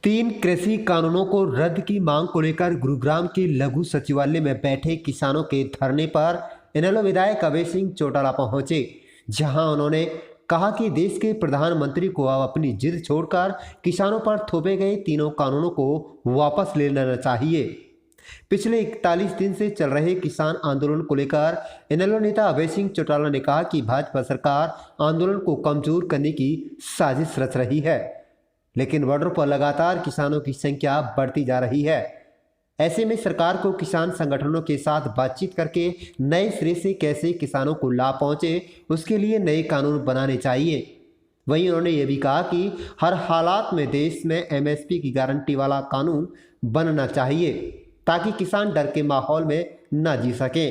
तीन कृषि कानूनों को रद्द की मांग को लेकर गुरुग्राम के लघु सचिवालय में बैठे किसानों के धरने पर इनेलो विधायक अभय सिंह चौटाला पहुंचे, जहां उन्होंने कहा कि देश के प्रधानमंत्री को अब अपनी जिद छोड़कर किसानों पर थोपे गए तीनों कानूनों को वापस ले लेना चाहिए। पिछले 41 दिन से चल रहे किसान आंदोलन को लेकर इनेलो नेता अभय सिंह चौटाला ने कहा कि भाजपा सरकार आंदोलन को कमजोर करने की साजिश रच रही है, लेकिन बॉर्डर पर लगातार किसानों की संख्या बढ़ती जा रही है। ऐसे में सरकार को किसान संगठनों के साथ बातचीत करके नए सिरे से कैसे किसानों को लाभ पहुंचे, उसके लिए नए कानून बनाने चाहिए। वहीं उन्होंने ये भी कहा कि हर हालात में देश में एमएसपी की गारंटी वाला कानून बनना चाहिए, ताकि किसान डर के माहौल में न जी सके।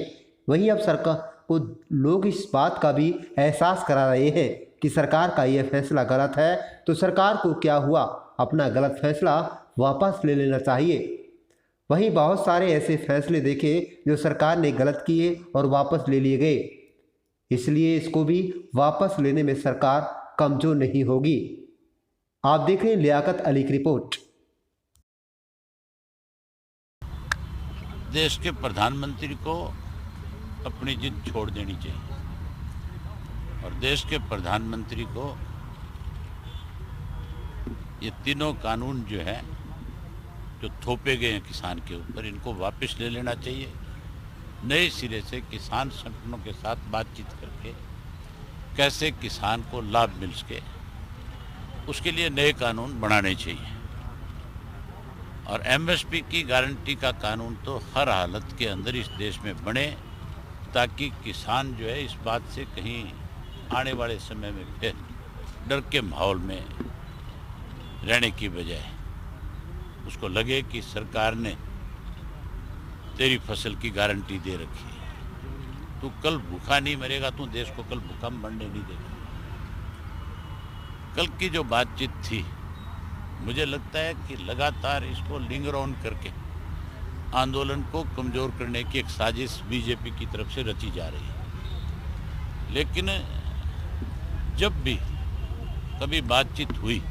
वहीं अब सरकार को लोग इस बात का भी एहसास करा रहे हैं कि सरकार का यह फैसला गलत है, तो सरकार को क्या हुआ, अपना गलत फैसला वापस ले लेना चाहिए। वहीं बहुत सारे ऐसे फैसले देखे जो सरकार ने गलत किए और वापस ले लिए गए, इसलिए इसको भी वापस लेने में सरकार कमजोर नहीं होगी। आप देख रहे हैं लियाकत अली की रिपोर्ट। देश के प्रधानमंत्री को अपनी जिद छोड़ देनी चाहिए और देश के प्रधानमंत्री को ये तीनों कानून जो है जो थोपे गए हैं किसान के ऊपर, इनको वापस ले लेना चाहिए। नए सिरे से किसान संगठनों के साथ बातचीत करके कैसे किसान को लाभ मिल सके, उसके लिए नए कानून बनाने चाहिए। और एमएसपी की गारंटी का कानून तो हर हालत के अंदर इस देश में बने, ताकि किसान जो है इस बात से कहीं आने वाले समय में फिर डर के माहौल में रहने की बजाय उसको लगे कि सरकार ने तेरी फसल की गारंटी दे रखी है, तू कल भूखा नहीं मरेगा, तू देश को कल भूखा मरने नहीं देगा। कल की जो बातचीत थी, मुझे लगता है कि लगातार इसको लिंगर ऑन करके आंदोलन को कमज़ोर करने की एक साजिश बीजेपी की तरफ से रची जा रही है। लेकिन जब भी कभी बातचीत हुई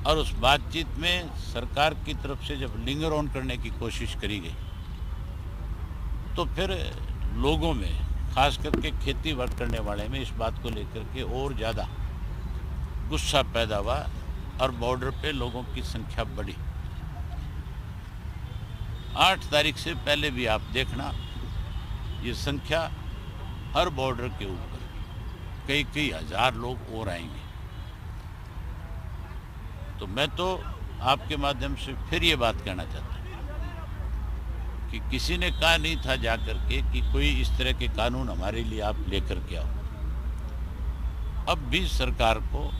और उस बातचीत में सरकार की तरफ से जब लिंगर ऑन करने की कोशिश करी गई, तो फिर लोगों में, खास करके खेती वर्क करने वाले में, इस बात को लेकर के और ज़्यादा गुस्सा पैदा हुआ और बॉर्डर पे लोगों की संख्या बढ़ी। 8 तारीख से पहले भी आप देखना, ये संख्या हर बॉर्डर के ऊपर कई हजार लोग और आएंगे। तो मैं तो आपके माध्यम से फिर ये बात कहना चाहता हूँ कि किसी ने कहा नहीं था जाकर के कि कोई इस तरह के कानून हमारे लिए आप लेकर के आओ। अब भी सरकार को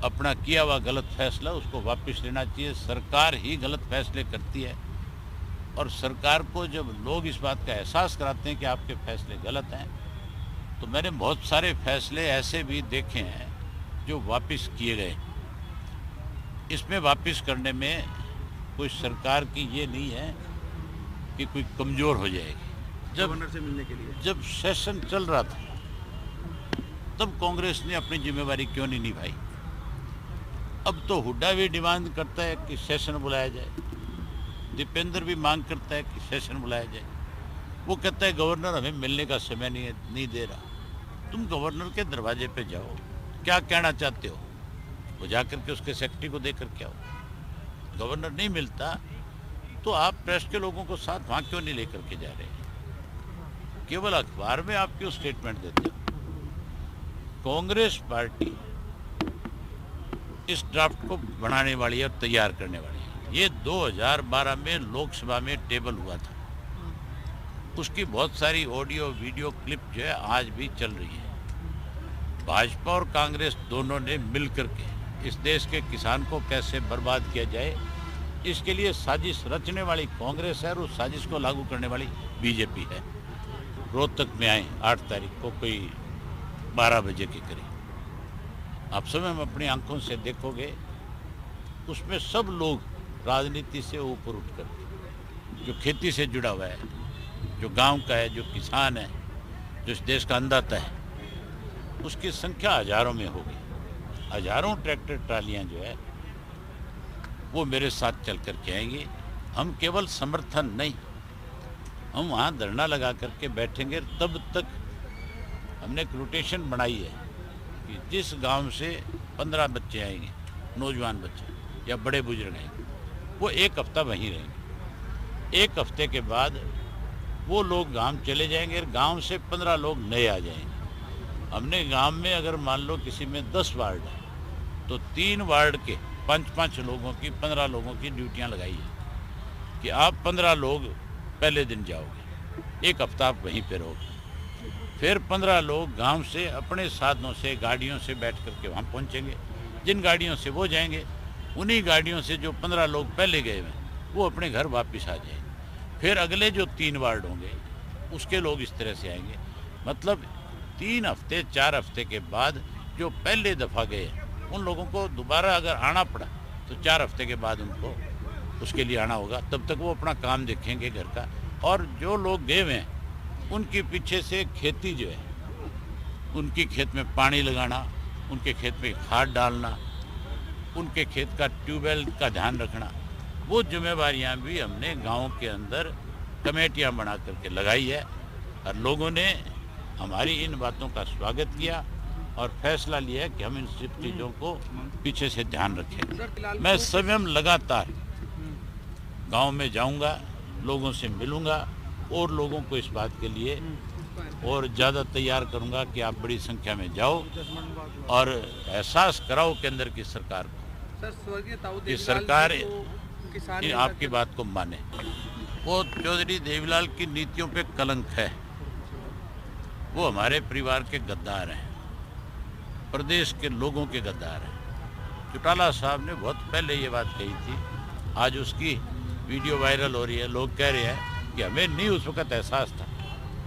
अपना किया हुआ गलत फैसला उसको वापस लेना चाहिए। सरकार ही गलत फैसले करती है और सरकार को जब लोग इस बात का एहसास कराते हैं कि आपके फैसले गलत हैं, तो मैंने बहुत सारे फैसले ऐसे भी देखे हैं जो वापस किए गए। इसमें वापस करने में कोई सरकार की ये नहीं है कि कोई कमज़ोर हो जाएगी। गवर्नर से मिलने के लिए जब सेशन चल रहा था तब कांग्रेस ने अपनी जिम्मेवारी क्यों नहीं निभाई? अब तो हुड्डा भी डिमांड करता है कि सेशन बुलाया जाए, दीपेंद्र भी मांग करता है कि सेशन बुलाया जाए। वो कहता है गवर्नर हमें मिलने का समय नहीं दे रहा। तुम गवर्नर के दरवाजे पे जाओ, क्या कहना चाहते हो वो जाकर के उसके सेक्रेटरी को देकर के आओ। गवर्नर नहीं मिलता तो आप प्रेस के लोगों को साथ वहाँ क्यों नहीं लेकर के जा रहे? केवल अखबार में आप क्यों स्टेटमेंट देते हो? कांग्रेस पार्टी इस ड्राफ्ट को बनाने वाली है और तैयार करने वाली है। ये 2012 में लोकसभा में टेबल हुआ था, उसकी बहुत सारी ऑडियो वीडियो क्लिप जो है आज भी चल रही है। भाजपा और कांग्रेस दोनों ने मिलकर के इस देश के किसान को कैसे बर्बाद किया जाए, इसके लिए साजिश रचने वाली कांग्रेस है और उस साजिश को लागू करने वाली बीजेपी है। रोहतक में आए 8 तारीख को कोई 12 बजे के करीब, आप समय में अपनी आंखों से देखोगे, उसमें सब लोग राजनीति से ऊपर उठकर, जो खेती से जुड़ा हुआ है, जो गांव का है, जो किसान है, जो इस देश का अन्नदाता है, उसकी संख्या हजारों में होगी। हजारों ट्रैक्टर ट्रालियां जो है वो मेरे साथ चल कर के आएंगे। हम केवल समर्थन नहीं, हम वहाँ धरना लगा करके बैठेंगे। तब तक हमने एक रोटेशन बनाई है कि जिस गांव से 15 बच्चे आएंगे, नौजवान बच्चे या बड़े बुजुर्ग आएंगे, वो एक हफ्ता वहीं रहेंगे। एक हफ्ते के बाद वो लोग गांव चले जाएंगे और गांव से 15 लोग नए आ जाएंगे। हमने गांव में अगर मान लो किसी में 10 वार्ड है तो 3 वार्ड के 5-5 लोगों की 15 लोगों की ड्यूटियां लगाई है कि आप 15 लोग पहले दिन जाओगे, एक हफ्ता आप वहीं पे रहोगे। फिर 15 लोग गांव से अपने साधनों से, गाड़ियों से बैठ करके वहाँ पहुँचेंगे। जिन गाड़ियों से वो जाएंगे, उन्हीं गाड़ियों से जो 15 लोग पहले गए हैं वो अपने घर वापस आ जाएंगे। फिर अगले जो 3 वार्ड होंगे उसके लोग इस तरह से आएंगे। मतलब 3 हफ्ते 4 हफ्ते के बाद जो पहले दफ़ा गए उन लोगों को दोबारा अगर आना पड़ा तो 4 हफ्ते के बाद उनको उसके लिए आना होगा। तब तक वो अपना काम देखेंगे घर का। और जो लोग गए हुए हैं उनके पीछे से खेती जो है, उनकी खेत में पानी लगाना, उनके खेत में खाद डालना, उनके खेत का ट्यूबवेल का ध्यान रखना, वो जिम्मेवारियां भी हमने गांव के अंदर कमेटियां बना करके लगाई है। और लोगों ने हमारी इन बातों का स्वागत किया और फैसला लिया है कि हम इन सब चीज़ों को पीछे से ध्यान रखें। मैं स्वयं लगातार गांव में जाऊंगा, लोगों से मिलूंगा और लोगों को इस बात के लिए और ज़्यादा तैयार करूंगा कि आप बड़ी संख्या में जाओ और एहसास कराओ केंद्र की सरकार को कि सरकार आपकी बात को माने। वो चौधरी देवीलाल की नीतियों पे कलंक है। वो हमारे परिवार के गद्दार हैं, प्रदेश के लोगों के गद्दार हैं। चौटाला साहब ने बहुत पहले ये बात कही थी, आज उसकी वीडियो वायरल हो रही है। लोग कह रहे हैं कि हमें नहीं उस वक्त एहसास था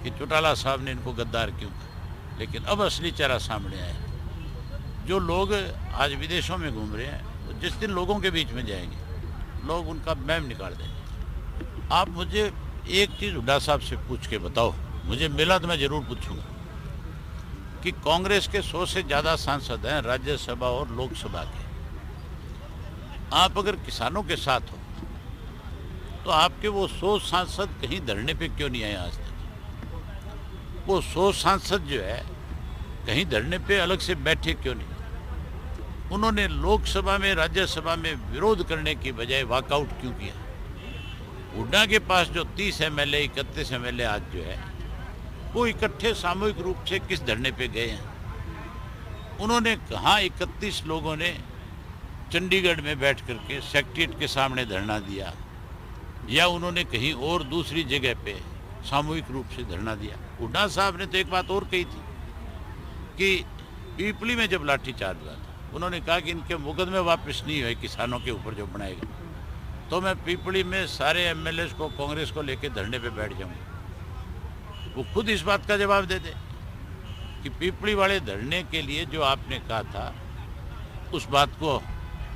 कि चौटाला साहब ने इनको गद्दार क्यों कहा, लेकिन अब असली चेहरा सामने आया। जो लोग आज विदेशों में घूम रहे हैं, तो जिस दिन लोगों के बीच में जाएंगे लोग उनका मैम निकाल देंगे। आप मुझे एक चीज़ हुड्डा साहब से पूछ के बताओ, मुझे मिला तो मैं ज़रूर पूछूंगा कि कांग्रेस के 100 से ज़्यादा सांसद हैं राज्यसभा और लोकसभा के। आप अगर किसानों के साथ हो तो आपके वो 100 सांसद कहीं धरने पे क्यों नहीं आए आज तक? वो 100 सांसद जो है कहीं धरने पे अलग से बैठे क्यों नहीं? उन्होंने लोकसभा में, राज्यसभा में विरोध करने की बजाय वॉकआउट क्यों किया? हुड्डा के पास जो 30 MLA 31 MLA आज जो है वो इकट्ठे सामूहिक रूप से किस धरने पे गए हैं? उन्होंने कहाँ 31 लोगों ने चंडीगढ़ में बैठ करके सेक्रेटेरिएट के सामने धरना दिया या उन्होंने कहीं और दूसरी जगह पे सामूहिक रूप से धरना दिया? हुड्डा साहब ने तो एक बात और कही थी कि पीपली में जब लाठीचार्ज हुआ था उन्होंने कहा कि इनके मुकदमे वापस नहीं हुए किसानों के ऊपर जो बनाएगा, तो मैं पीपली में सारे MLAs को, कांग्रेस को लेके धरने पे बैठ जाऊंगा। वो खुद इस बात का जवाब दे दे कि पीपली वाले धरने के लिए जो आपने कहा था उस बात को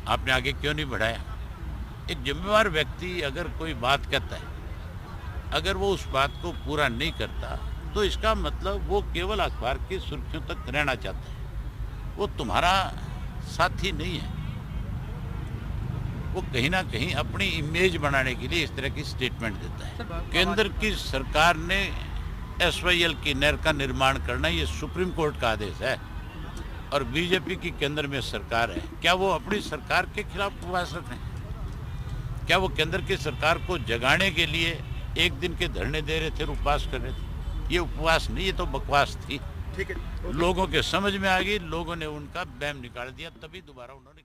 आपने आगे क्यों नहीं बढ़ाया? एक जिम्मेवार व्यक्ति अगर कोई बात कहता है, अगर वो उस बात को पूरा नहीं करता तो इसका मतलब वो केवल अखबार की सुर्खियों तक रहना चाहता है, वो तुम्हारा साथी नहीं है। वो कहीं ना कहीं अपनी इमेज बनाने के लिए इस तरह की स्टेटमेंट देता है। केंद्र की सरकार ने SYL की नहर का निर्माण करना, ये सुप्रीम कोर्ट का आदेश है और बीजेपी की केंद्र में सरकार है। क्या वो अपनी सरकार के खिलाफ उपवास रख रहे हैं? क्या वो केंद्र की सरकार को जगाने के लिए एक दिन के धरने दे रहे थे, उपवास कर रहे थे? ये उपवास नहीं, ये तो बकवास थी। ठीक है, लोगों के समझ में आ गई, लोगों ने उनका बैम निकाल दिया, तभी दोबारा उन्होंने